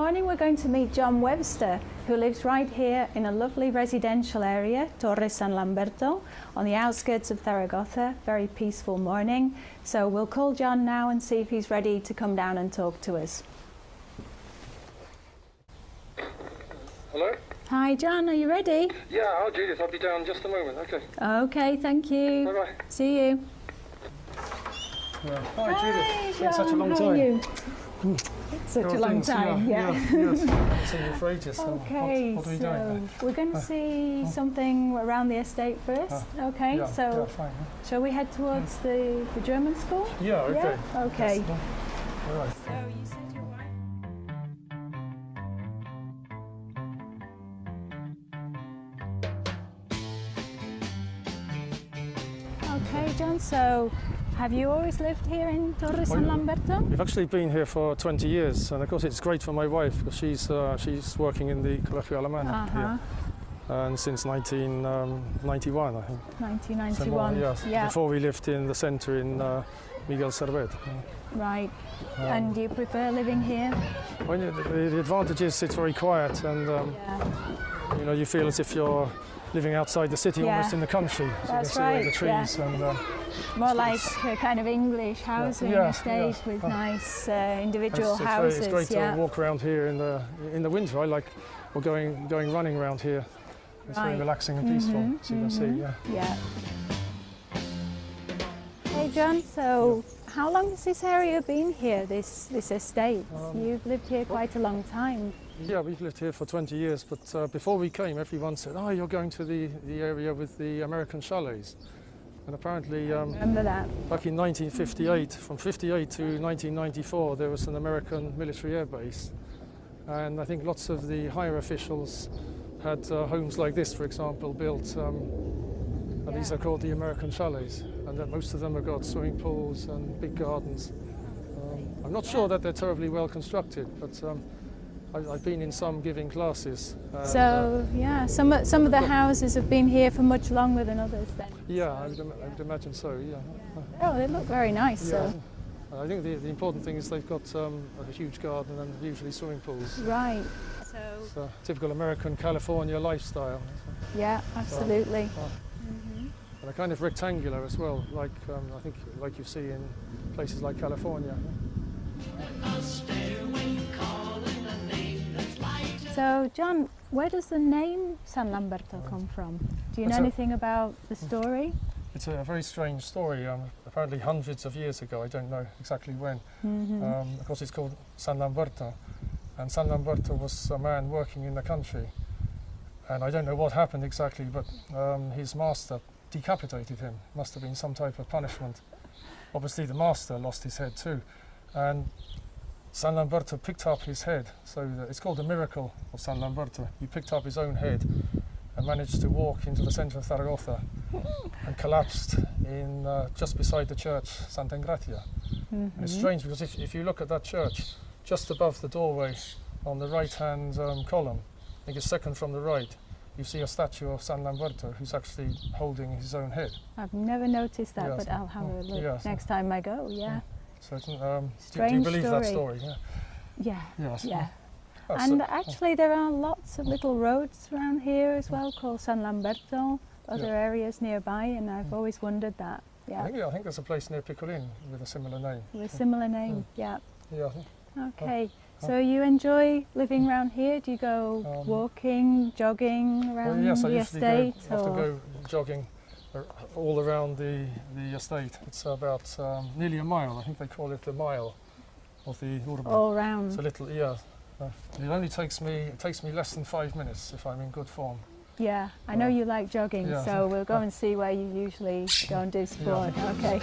morning we're going to meet John Webster, who lives right here in a lovely residential area, Torre San Lamberto, on the outskirts of Zaragoza. Very peaceful morning. So we'll call John now and see if he's ready to come down and talk to us. Hello? Hi John, are you ready? Yeah, oh Judith, I'll be down in just a moment, okay. Okay, thank you. Bye-bye. See you. Hi Judith, it's been John, such a long how time. Are you? Such a long time, yes. I haven't seen you for ages. So Okay, what are we so doing? we're going to see something around the estate first. Okay, Yeah, so yeah, fine. shall we head towards the German school? Yeah, okay. Yeah? Okay. Yes, all right. So you said your wife. Okay, John, so have you always lived here in Torre San Lamberto? We've actually been here for 20 years, and of course it's great for my wife because she's working in the Colegio Alemán here, and since 1991, I think. 1991, yes. yeah. Before we lived in the centre in Miguel Servet. Right, and do you prefer living here? Well, the advantage is it's very quiet, and you know, you feel as if you're living outside the city, almost in the country. So That's you can see all the right, trees and more like a kind of English housing estate with nice individual houses. It's great to walk around here in the winter. I like going running around here. It's very relaxing and peaceful, as you can see. Yeah. Hey John, so how long has this area been here, this estate? You've lived here quite a long time. Yeah, we've lived here for 20 years, but before we came, everyone said, "Oh, you're going to the area with the American chalets." And apparently, remember that? back in 1958, from 58 to 1994, there was an American military air base. And I think lots of the higher officials had homes like this, for example, built. And these are called the American chalets. And that most of them have got swimming pools and big gardens. I'm not sure that they're terribly well constructed, but I've been in some giving classes. So some of the houses have been here for much longer than others then. Yeah, I would imagine so, yeah. Oh, they look very nice. Yeah. So. I think the important thing is they've got a huge garden and usually swimming pools. Right. So typical American California lifestyle. Yeah, absolutely. And they're kind of rectangular as well, like I think like you see in places like California. So, John, where does the name San Lamberto come from? Do you know anything about the story? It's a very strange story. Apparently hundreds of years ago, I don't know exactly when. Of course, it's called San Lamberto. And San Lamberto was a man working in the country. And I don't know what happened exactly, but his master decapitated him. Must have been some type of punishment. Obviously, the master lost his head too. And San Lamberto picked up his head, so it's called the miracle of San Lamberto. He picked up his own head and managed to walk into the centre of Zaragoza and collapsed in just beside the church, Santa Engracia. And it's strange because if you look at that church, just above the doorway on the right-hand column, I think it's second from the right, you see a statue of San Lamberto who's actually holding his own head. I've never noticed that, but I'll have a look next time I go, So do strange you believe story. that story? Yeah. Yes. Yeah. And actually there are lots of little roads around here as well called San Lamberto, other areas nearby, and I've always wondered that. Yeah. I think there's a place near Picolin with a similar name. With a similar name, yeah. Yeah. Okay. So you enjoy living around here? Do you go walking, jogging around yes, the I usually estate? have to go jogging all around the estate. It's about nearly a mile. I think they call it the mile of the Urban. All round. It's a little, it only takes me less than 5 minutes if I'm in good form. Yeah, I know you like jogging, so we'll go and see where you usually go and do sport. Okay.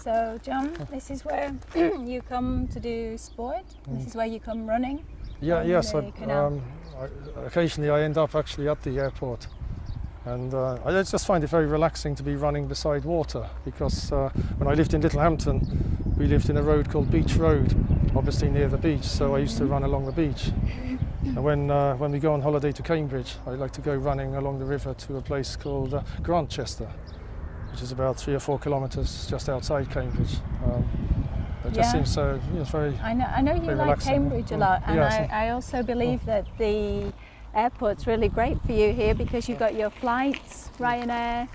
So, John, this is where you come to do sport? This is where you come running? Yes. Occasionally I end up actually at the airport. And I just find it very relaxing to be running beside water because when I lived in Littlehampton, we lived in a road called Beach Road, obviously near the beach, so I used to run along the beach. And when we go on holiday to Cambridge, I like to go running along the river to a place called Grantchester, which is about 3 or 4 kilometres just outside Cambridge. It just seems so, it's very I know you like relaxing. Cambridge a lot, and Yes. I also believe that the airport's really great for you here because you've got your flights, Ryanair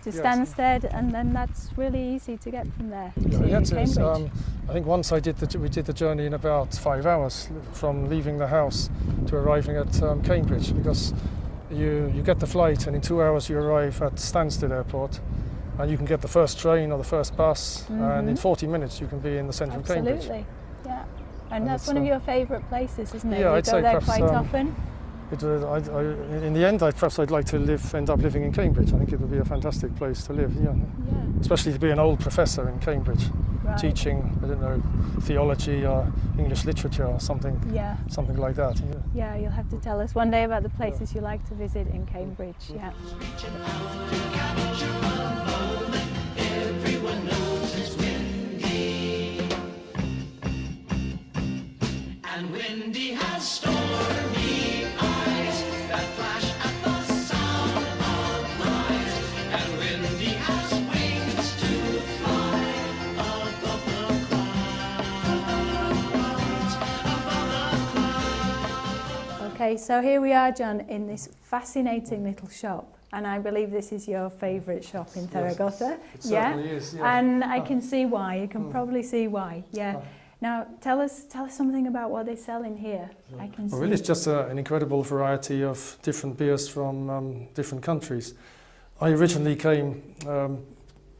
to Yes. Stansted, and then that's really easy to get from there to it's, Cambridge. I think once we did the journey in about 5 hours from leaving the house to arriving at Cambridge, because you get the flight and in 2 hours you arrive at Stansted Airport, and you can get the first train or the first bus, and in 40 minutes you can be in the centre of Cambridge. Absolutely, yeah. And And that's it's, one of your favourite places, isn't it? yeah, You I'd go say there perhaps, quite often. In the end, I'd like to end up living in Cambridge. I think it would be a fantastic place to live, Yeah, especially to be an old professor in Cambridge, right. teaching, I don't know, theology or English literature or something like that. Yeah, you'll have to tell us one day about the places you like to visit in Cambridge. Yeah. And windy has stormy eyes that flash at the sound of lies. And windy has wings to fly above the clouds, Okay, so here we are, John, in this fascinating little shop. And I believe this is your favourite shop in Zaragoza. It certainly is, yeah. And I can see why. You can probably see why. Yeah. Now, tell us something about what they sell in here. I can see. Well, really, it's just an incredible variety of different beers from different countries. I originally came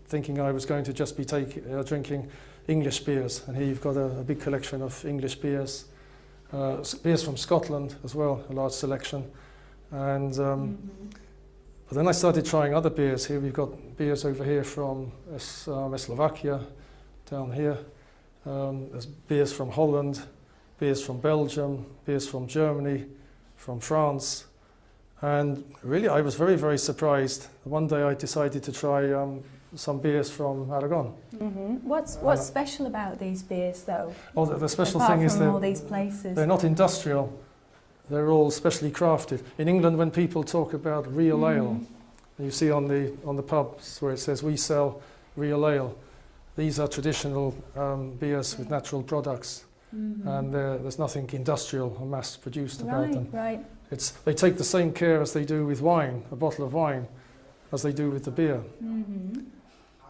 thinking I was going to just be drinking English beers, and here you've got a big collection of English beers, beers from Scotland as well, a large selection, and but then I started trying other beers. Here we've got beers over here from Slovakia, down here. There's beers from Holland, beers from Belgium, beers from Germany, from France, and really I was very, very surprised. One day I decided to try some beers from Aragón. What's special about these beers, though? Oh, the special Apart thing is from all these places. they're not industrial. They're all specially crafted. In England, when people talk about real ale, you see on the pubs where it says we sell real ale. These are traditional beers with natural products, and there's nothing industrial or mass-produced about them. Right. They take the same care as they do with wine, a bottle of wine, as they do with the beer.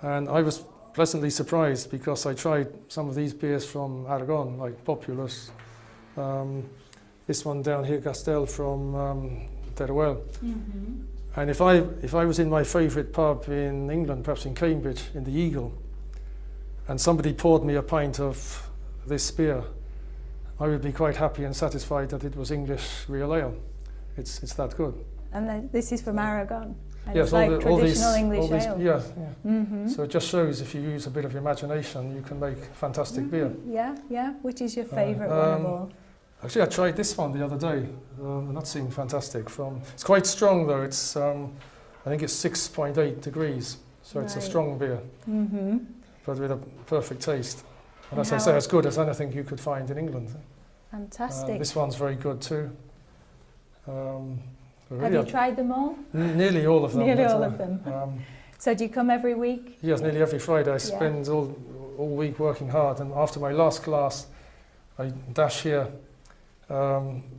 And I was pleasantly surprised because I tried some of these beers from Aragón, like Populous. This one down here, Castel from Teruel. And if I was in my favourite pub in England, perhaps in Cambridge, in the Eagle, and somebody poured me a pint of this beer, I would be quite happy and satisfied that it was English real ale. It's that good. And then this is from Aragón. And Yes, it's like traditional English all these, ale. yeah. So it just shows if you use a bit of imagination, you can make fantastic beer. Yeah. Which is your favourite one of all? Actually, I tried this one the other day, and that seemed fantastic. It's quite strong though. It's I think it's 6.8 degrees, so it's a strong beer, but with a perfect taste. And as I say, as good as anything you could find in England. Fantastic. This one's very good too. Have you tried them all? Nearly all of them. Nearly all of them. So do you come every week? Yes, nearly every Friday. I spend all week working hard, and after my last class, I dash here,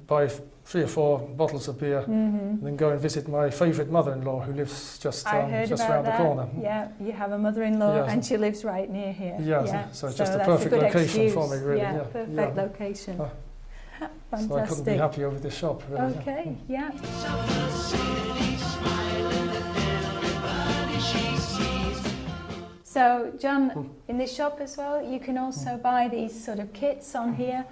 buy 3 or 4 bottles of beer, and then go and visit my favourite mother-in-law, who lives just round the corner. Yeah, you have a mother-in-law, Yes. and she lives right near here. Yeah, so it's just a that's perfect good location excuse. for me, really. Yeah, perfect location. Fantastic. So I couldn't be happier with this shop, really. Okay, yeah. So, John, in this shop as well, you can also buy these sort of kits on here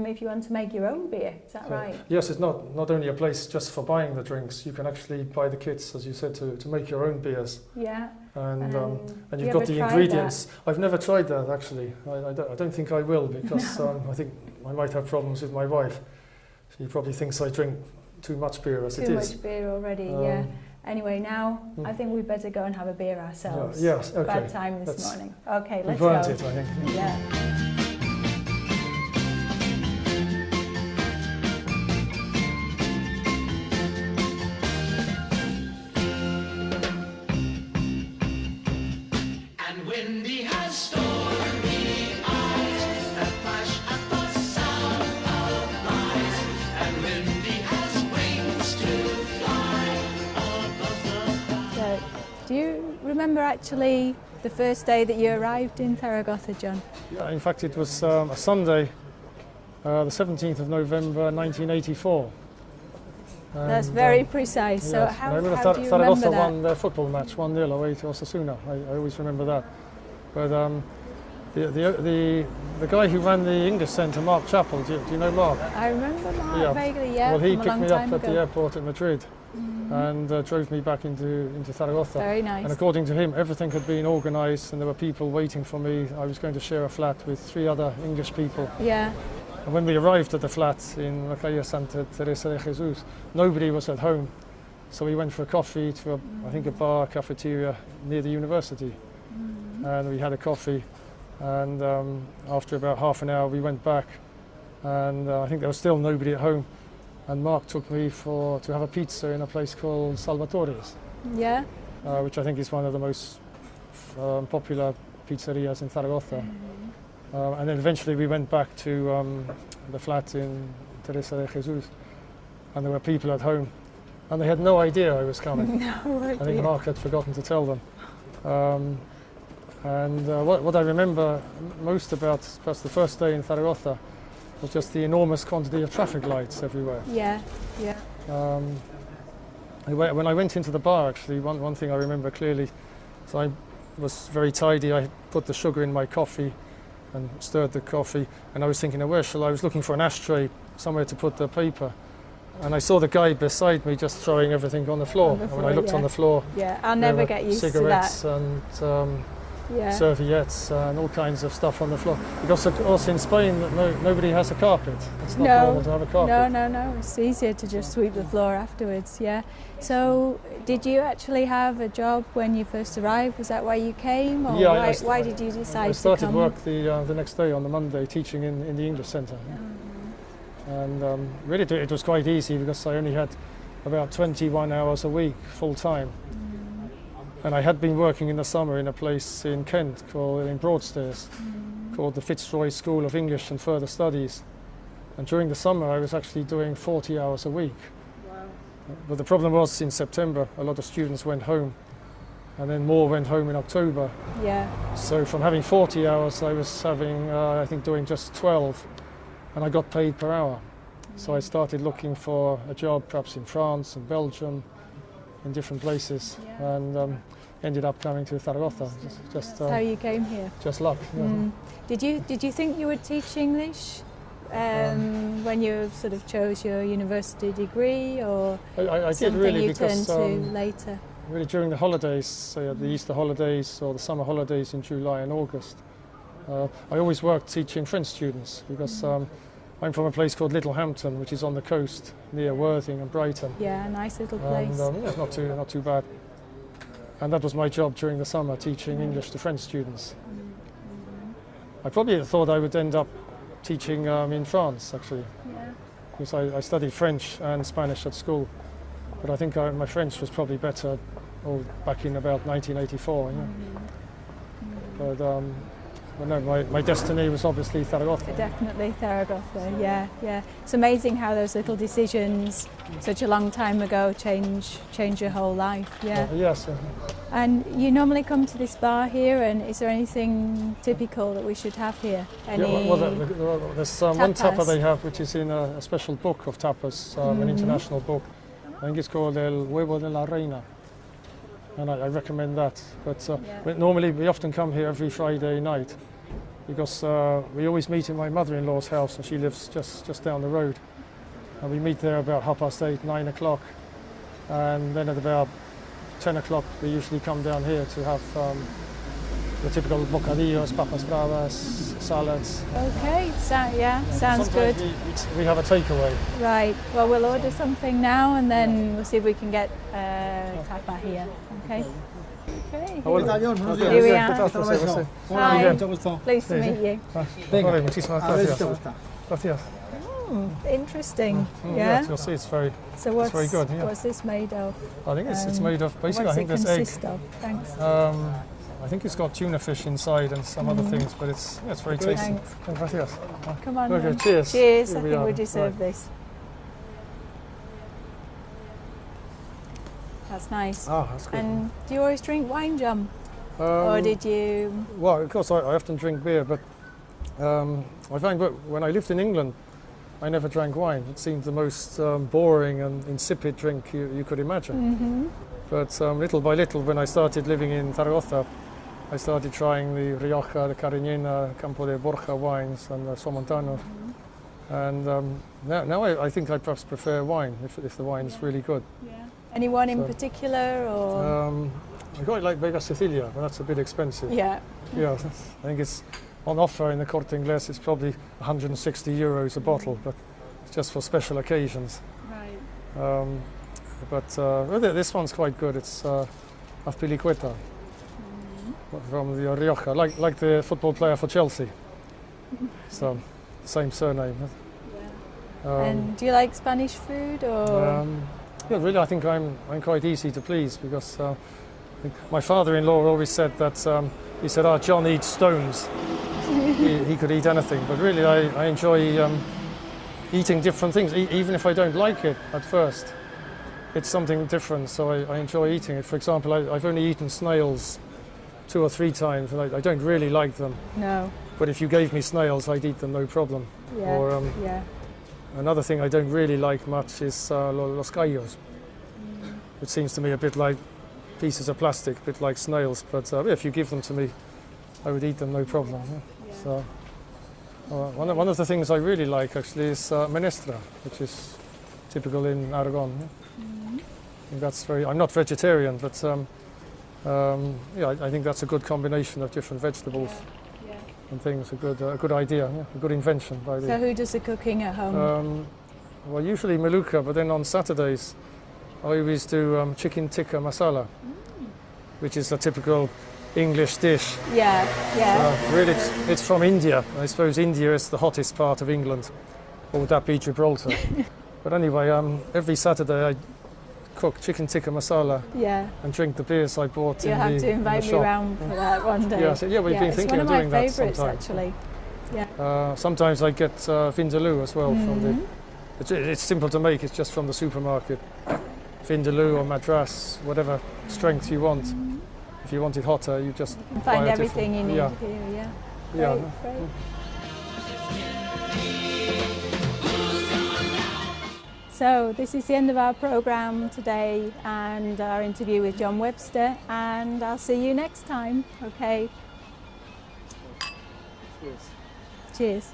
if you want to make your own beer. Is that right? Yes, it's not only a place just for buying the drinks. You can actually buy the kits, as you said, to make your own beers. Yeah. And you you've got ever the tried ingredients. I've never tried that, actually. I don't think I will, because I think I might have problems with my wife. She probably thinks I drink too much beer as it is. Too much beer already, yeah. Anyway, now I think we better go and have a beer ourselves. Yes, okay. Bad time this morning. Okay, let's We've earned go. it, I think. Yeah. remember actually the first day that you arrived in Zaragoza, John? Yeah, in fact, it was a Sunday, the 17th of November 1984. That's And, very precise. So yes. how, And I remember how do you Zaragoza remember that? won their football match 1-0 away to Osasuna. I always remember that. But the guy who ran the English centre, Mark Chappell, do you know Mark? I remember Mark Yeah. vaguely, yeah, Well, he from a picked long me time up at ago. the airport at Madrid and drove me back into Zaragoza. Very nice. And according to him, everything had been organised and there were people waiting for me. I was going to share a flat with 3 other English people. Yeah, And when we arrived at the flat in La Calle Santa Teresa de Jesus, nobody was at home. So we went for a coffee to, I think, a bar, cafeteria near the university. And we had a coffee. And after about half an hour, we went back. And I think there was still nobody at home. And Mark took me to have a pizza in a place called Salvatore's, yeah. which I think is one of the most popular pizzerias in Zaragoza. And then eventually we went back to the flat in Teresa de Jesus, and there were people at home, and they had no idea I was coming. I think Mark had forgotten to tell them. What I remember most about perhaps the first day in Zaragoza was just the enormous quantity of traffic lights everywhere. Yeah, yeah. When I went into the bar, actually, one thing I remember clearly, so I was very tidy. I put the sugar in my coffee and stirred the coffee, and I was thinking, I was looking for an ashtray, somewhere to put the paper, and I saw the guy beside me just throwing everything on the floor. On the And when floor, I looked yeah. on the floor, Yeah, I'll there never were get used to that. cigarettes and Yeah. serviettes and all kinds of stuff on the floor. Because of course in Spain nobody has a carpet. It's not normal to have a carpet. No. It's easier to just sweep the floor afterwards. Yeah. So, did you actually have a job when you first arrived? Was that why you came, or Yeah, why did you decide I started to come? work the next day on the Monday teaching in the English centre. And really it was quite easy because I only had about 21 hours a week full time. And I had been working in the summer in a place in Kent in Broadstairs called the Fitzroy School of English and Further Studies. And during the summer I was actually doing 40 hours a week. But the problem was in September a lot of students went home, and then more went home in October. Yeah. So from having 40 hours I was having, I think, doing just 12, and I got paid per hour. So I started looking for a job perhaps in France and Belgium, in different places, and ended up coming to Zaragoza. Just That's how you came here. just luck. Yeah. Did you think you would teach English when you sort of chose your university degree, or I did something really you turned because to later? really during the holidays, say the Easter holidays or the summer holidays in July and August, I always worked teaching French students because I'm from a place called Littlehampton, which is on the coast near Worthing and Brighton. Yeah, nice little place. And yeah, not too bad. And that was my job during the summer, teaching English to French students. I probably thought I would end up teaching in France, actually, Yeah. because I studied French and Spanish at school. But I think my French was probably better back in about 1984. Yeah. But no, my destiny was obviously Zaragoza. Definitely Zaragoza, yeah. It's amazing how those little decisions such a long time ago change your whole life, yeah. Yes. And you normally come to this bar here, and is there anything typical that we should have here? Any There's one tapas? tapa they have, which is in a special book of tapas, an international book. I think it's called El Huevo de la Reina, and I recommend that. But normally we often come here every Friday night because we always meet in my mother-in-law's house, and she lives just down the road. And we meet there about 8:30, 9 o'clock, and then at about 10 o'clock we usually come down here to have the typical bocadillos, papas bravas, salads. Okay, sounds good. Sometimes we have a takeaway. Right, well we'll order something now and then we'll see if we can get tapa here, okay? Okay. Here we are. Hi, pleased to meet you. Vale, muchísimas gracias. Gracias. Interesting, Yes, you'll see it's very very good, yeah. what's this made of? I think it's made of basically, What's I think it there's egg. consist of? Thanks. I think it's got tuna fish inside and some other things, but it's very tasty. Thanks. Gracias. Come on Okay, then. cheers. Cheers, Here I we think are. we deserve Right. this. That's nice. Ah, that's good. And do you always drink wine, John? Um, Or did you? Well, of course, I often drink beer, but I find that when I lived in England, I never drank wine. It seemed the most boring and insipid drink you could imagine. Mm-hmm. But little by little, when I started living in Zaragoza, I started trying the Rioja, the Cariñena, Campo de Borja wines and the Somontano. And now I think I perhaps prefer wine if the wine is really good. Yeah. Anyone in So, particular, or? I quite like Vega Sicilia, but that's a bit expensive. Yeah. Yeah, I think it's on offer in the Corte Inglés. It's probably 160 euros a bottle, but it's just for special occasions. Right. Well, this one's quite good. It's Azpilicueta from the Rioja, like the football player for Chelsea. So, same surname. And do you like Spanish food, or? Yeah, really, I think I'm quite easy to please because my father-in-law always said that he said, John eats stones. he could eat anything, but really I enjoy eating different things, even if I don't like it at first. It's something different, so I enjoy eating it. For example, I've only eaten snails 2 or 3 times, and I don't really like them. No. But if you gave me snails, I'd eat them no problem. Yeah. Or yeah. another thing I don't really like much is los callos. It seems to me a bit like pieces of plastic, a bit like snails. But if you give them to me, I would eat them no problem. Yeah. So one of the things I really like actually is menestra, which is typical in Aragón. I think that's I'm not vegetarian, but I think that's a good combination of different vegetables and things. A good idea, a good invention by the. So who does the cooking at home? Well, usually Maluka, but then on Saturdays I always do chicken tikka masala, which is a typical English dish. Yeah. Really, it's from India. I suppose India is the hottest part of England, or would that be Gibraltar? But anyway, every Saturday I cook chicken tikka masala Yeah. and drink the beers I bought You in have the to invite in me the shop. round for that one day. Yeah, we've been thinking of doing that It's one of my favourites sometime. actually. Sometimes I get vindaloo as well from the. It's simple to make. It's just from the supermarket. Vindaloo or madras, whatever strength you want. If you want it hotter, you just You can find buy a everything you different- need here. Yeah. Yeah. Great. So this is the end of our programme today and our interview with John Webster, and I'll see you next time. Okay. Cheers. Cheers.